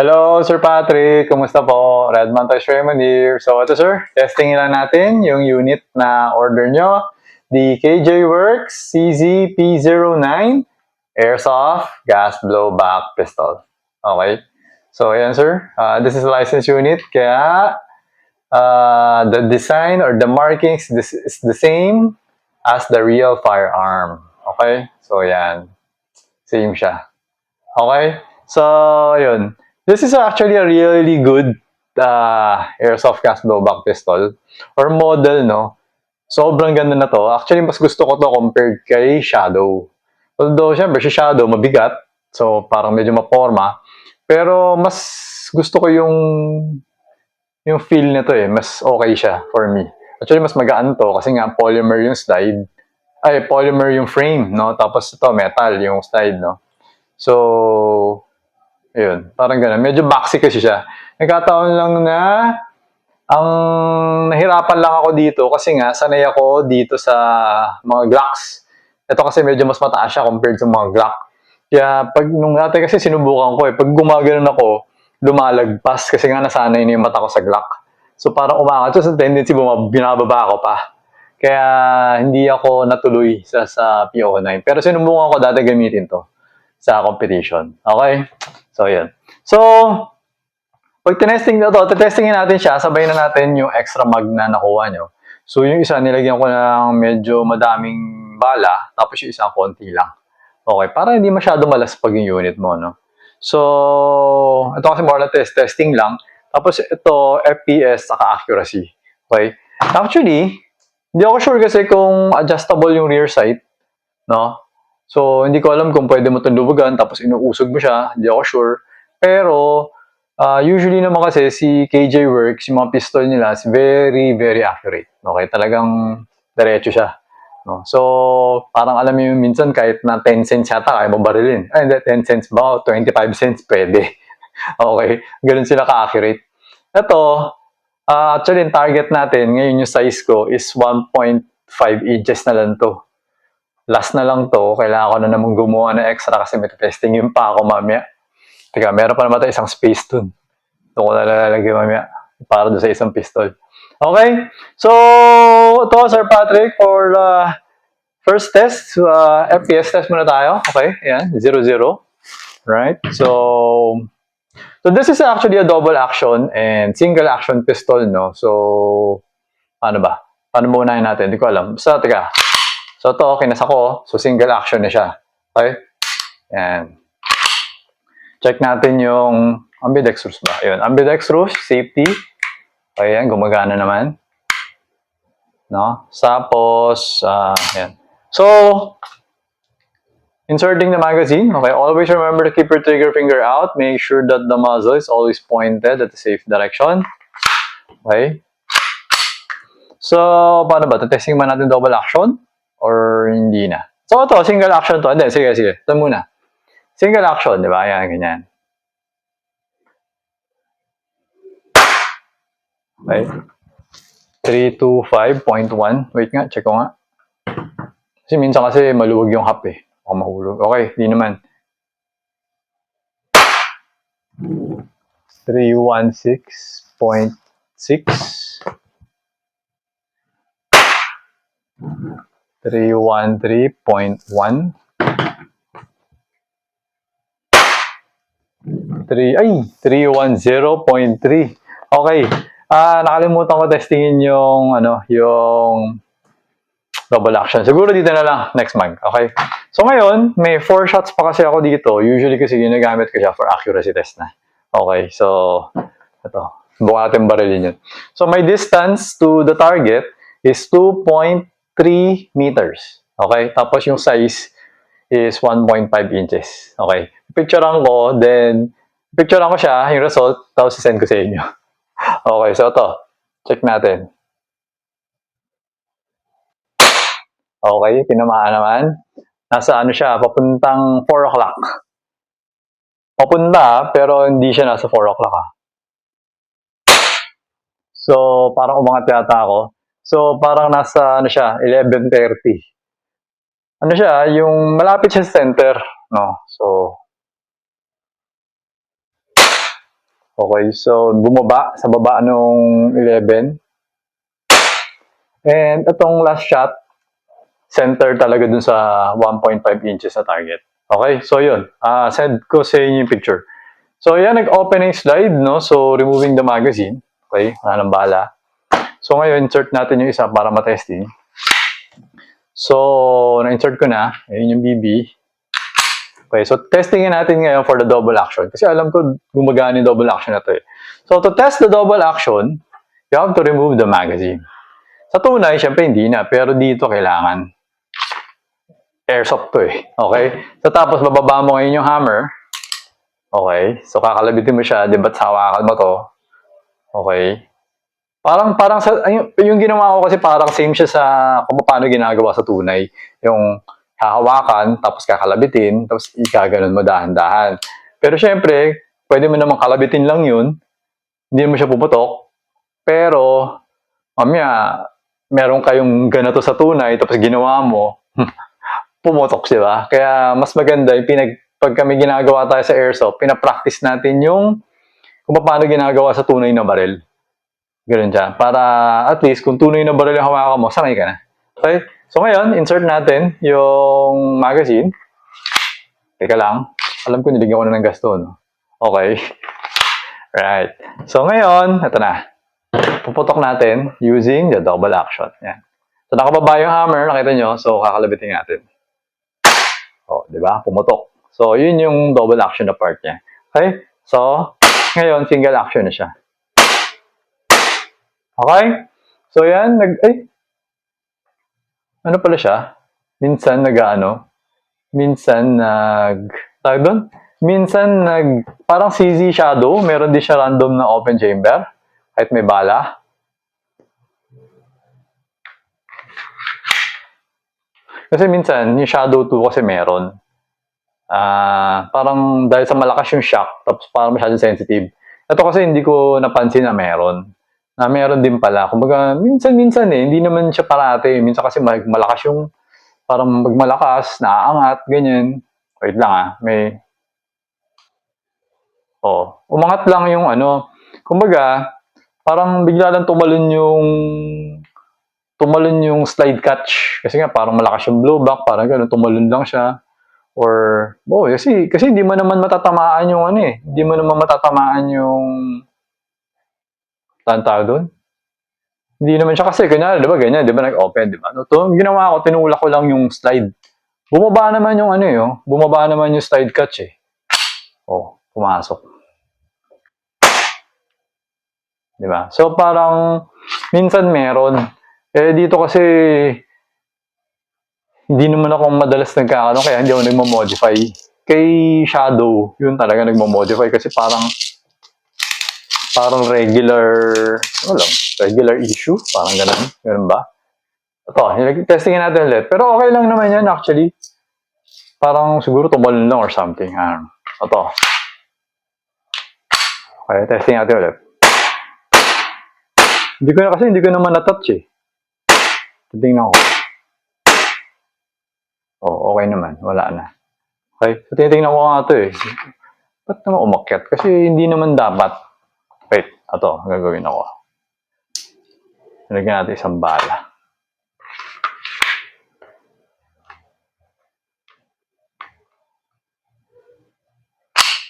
Hello, Sir Patrick. Kumusta po? Redmond Raymond here. So, ito sir, testing lang natin yung unit na order nyo. The KJ Works CZP09 Airsoft Gas Blowback Pistol. Okay. So, ayan sir. This is a licensed unit. Kaya, the design or the markings is the same as the real firearm. Okay. So, ayan. Same siya. Okay? So, yun. This is actually a really good airsoft gas blowback pistol or model, no? Sobrang ganda na to. Actually, mas gusto ko to compared kay Shadow. Although, syempre, si Shadow, mabigat. So, parang medyo maporma. Pero, mas gusto ko yung feel nito eh. Mas okay siya for me. Actually, mas magaan to kasi nga polymer yung slide. Ay, polymer yung frame, no? Tapos ito, metal yung slide, no? So, ayun, parang gano'n. Medyo boxy kasi siya. Nagkataon lang na ang nahirapan lang ako dito kasi nga sanay ako dito sa mga Glocks. Ito kasi medyo mas mataas siya compared sa mga Glock. Kaya pag nung dati kasi sinubukan ko eh, pag gumagano'n ako, lumalagpas kasi nga nasanay na yung mata ko sa Glock. So parang umangat siya sa tendency binababa ako pa. Kaya hindi ako natuloy sa PO9. Pero sinubukan ko dati gamitin to sa competition. Okay? So, yun. So, pag tinesting na to, testingin natin siya, sabay na natin yung extra mag na nakuha nyo. So, yung isa, nilagyan ko ng medyo madaming bala, tapos yung isa, konti lang. Okay, para hindi masyado malaspag yung unit mo, no? So, ito kasi more na testing lang. Tapos, ito, FPS, saka accuracy. Okay? Actually, hindi ako sure kasi kung adjustable yung rear sight, no? So, hindi ko alam kung pwede mo itong luwagan tapos inuusog mo siya. Hindi ako sure. Pero, usually naman kasi si KJ Works, yung mga pistol nila is very, very accurate. Okay? Talagang diretso siya. No? So, parang alam mo yung minsan kahit na 10 cents yata kaya mo barilin. Ay, hindi, 10 cents ba? 25 cents pwede. Okay? Ganun sila ka-accurate. Ito, actually, yung target natin, ngayon yung size ko is 1.5 inches na lang to. Last na lang to, kailangan ko na namang gumawa ng extra kasi may testing yung pa ako mamaya. Teka, meron pa naman tayo isang space dun. Ito ko na lalagay mamaya para doon sa isang pistol. Okay? So, ito Sir Patrick for first test. FPS test muna tayo. Okay? Ayan, 0-0. Right? So this is actually a double action and single action pistol, no? So, ano ba? Paano muna natin? Hindi ko alam. Basta, teka. So, ito, kinasa ko. So, single action na siya. Okay? Yan. Check natin yung ambidextrous ba? Ayun. Ambidextrous, safety. Okay, yan. Gumagana naman. No? Tapos, yan. So, inserting the magazine. Okay, always remember to keep your trigger finger out. Make sure that the muzzle is always pointed at the safe direction. Okay? So, paano ba? Testing ba natin double action? Or hindi na? So, ito, single action to. Hindi, sige. Ito muna. Single action, di ba? Ayan, ganyan. Okay. 325.1. Wait nga, check ko nga. Kasi minsan kasi maluwag yung hap eh. O mahulog. Okay, di naman. 316.6. 313.1. 310.3. Okay. Nakalimutan ko testingin yung yung double action. Siguro dito na lang next mag. Okay. So ngayon, may 4 shots pa kasi ako dito. Usually kasi ginagamit ko siya for accuracy test na. Okay. So ito. Buka natin barilin yun. So my distance to the target is 2.3 meters. Okay. Tapos yung size is 1.5 inches. Okay. Picturean ko, then picturean ko siya, yung result, tapos send ko sa inyo. Okay, so ito. Check natin. Okay, tinamaan naman. Nasa siya, papuntang 4 o'clock. Papunta, pero hindi siya nasa 4 o'clock So, parang umangat yata ako. So, parang nasa, siya, 11:30. Siya, yung malapit siya sa center, no? So, Okay, so bumaba sa baba nung 11. And itong last shot, center talaga dun sa 1.5 inches na target. Okay, so yun. Send ko sa inyo yung picture. So yan, nag-open yung slide, no? So removing the magazine. Okay, wala nang bala. So ngayon, insert natin yung isa para matesting. So, na-insert ko na. Ayun yung BB. Okay, so testingin natin ngayon for the double action. Kasi alam ko gumagana yung double action na to eh. So to test the double action, you have to remove the magazine. Sa tunay, syempre hindi na. Pero dito kailangan. Airsoft to eh. Okay? So tapos bababa mo ngayon yung hammer. Okay? So kakalabitin mo siya. Diba hawakan mo to? Okay? Parang sa, yung ginawa ko kasi parang same siya sa kung paano ginagawa sa tunay. Yung hahawakan, tapos kakalabitin, tapos ikaganon mo dahan-dahan. Pero syempre, pwede mo namang kalabitin lang yun. Hindi mo siya puputok. Pero, mamaya, meron kayong ganito sa tunay, tapos ginawa mo, pumutok, di ba? Kaya mas maganda, pag kami ginagawa tayo sa airsoft, pinapractice natin yung kung paano ginagawa sa tunay na baril. Ganun siya. Para at least kung tunay na baril yung hawakan mo, sanay ka na. Okay? So ngayon, insert natin yung magazine. Teka lang. Alam ko niligyan ko na ng gasto, no? Okay. Right. So ngayon, ito na. Puputok natin using the double action. Yan. So nakababa yung hammer, nakita nyo. So kakalabitin natin. O, di ba? Pumutok. So yun yung double action na part niya. Okay? So, ngayon, single action na siya. Okay? So yan, ano pala siya? Minsan tawag doon? Minsan parang CZ shadow, meron din siya random na open chamber, kahit may bala. Kasi minsan, yung shadow 2 kasi meron. Parang dahil sa malakas yung shock, tapos parang masyadong sensitive. Ito kasi hindi ko napansin na meron. Meron din pala. Kumbaga, minsan eh, hindi naman siya parate. Minsan kasi malakas yung, parang magmalakas, naaangat, ganyan. Wait lang umangat lang yung kumbaga, parang bigla lang tumalon yung slide catch. Kasi nga, parang malakas yung blowback, parang gano'n, tumalon lang siya. Or, kasi hindi mo naman matatamaan yung hindi mo naman matatamaan yung tawag doon. Hindi naman siya kasi, kunyari, di ba, ganyan, di ba, nag-open, di ba? Ito, ginawa ko, tinulak ko lang yung slide. Bumaba naman yung bumaba naman yung slide catch eh. Pumasok. Di ba? So, parang, minsan meron. Dito kasi, hindi naman ako madalas nagkakaroon, kaya hindi ako nagmo-modify. Kay Shadow, yun talaga nagmo-modify kasi parang regular issue, parang ganun ba? Ito, testingin natin ulit. Pero okay lang naman yan actually. Parang siguro tumalon lang or something. Ito. Okay, testing natin ulit. Hindi ko naman na-touch eh. Tingnan ko. Okay naman. Wala na. Okay, so tinitingnan ko nga ito eh. Ba't naman umakyat? Kasi hindi naman dapat. Wait, ito, gagawin ako. Nalagyan natin isang bala.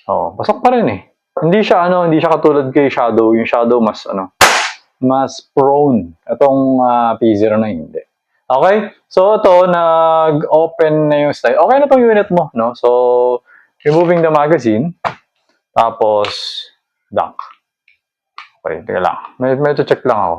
Pasok pa rin eh. Hindi siya katulad kay Shadow. Yung Shadow mas prone. Itong P09 hindi. Okay? So ito, nag-open na yung slide. Okay na tong unit mo, no? So, removing the magazine. Tapos, dunk. Okay, teka lang. May check lang ako.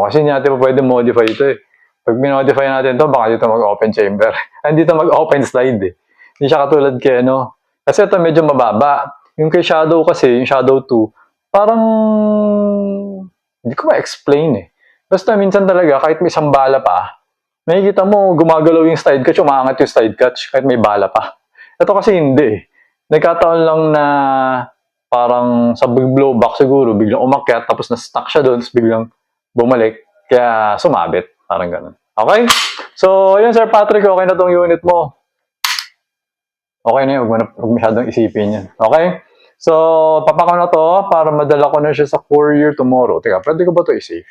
Kasi hindi natin pwede modify ito eh. Pag minodify natin ito, baka dito mag-open chamber. Hindi ito mag-open slide eh. Hindi siya katulad kay Kasi ito medyo mababa. Yung kay Shadow kasi, yung Shadow 2, parang hindi ko ma-explain eh. Basta minsan talaga, kahit may isang bala pa, makikita mo, gumagalaw yung slide catch, umaangat yung slide catch, kahit may bala pa. Ito kasi hindi eh. Nagkataon lang na parang sa blowback siguro, biglang umakyat, tapos na-stuck siya doon, tapos biglang bumalik, kaya sumabit. Parang ganun. Okay? So, ayun Sir Patrick, okay na tong unit mo. Okay na yun, huwag masyadong isipin yan. Okay? So, papako na to para madala ko na siya sa courier tomorrow. Teka, pwede ko ba to i-save?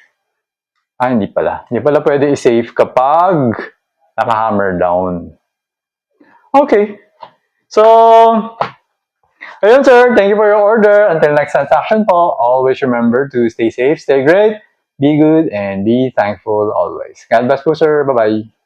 Hindi pala. Hindi pala pwede i-save kapag naka-hammer down. Okay. So, ayun sir, thank you for your order. Until next transaction po, always remember to stay safe, stay great, be good, and be thankful always. God bless po sir. Bye-bye.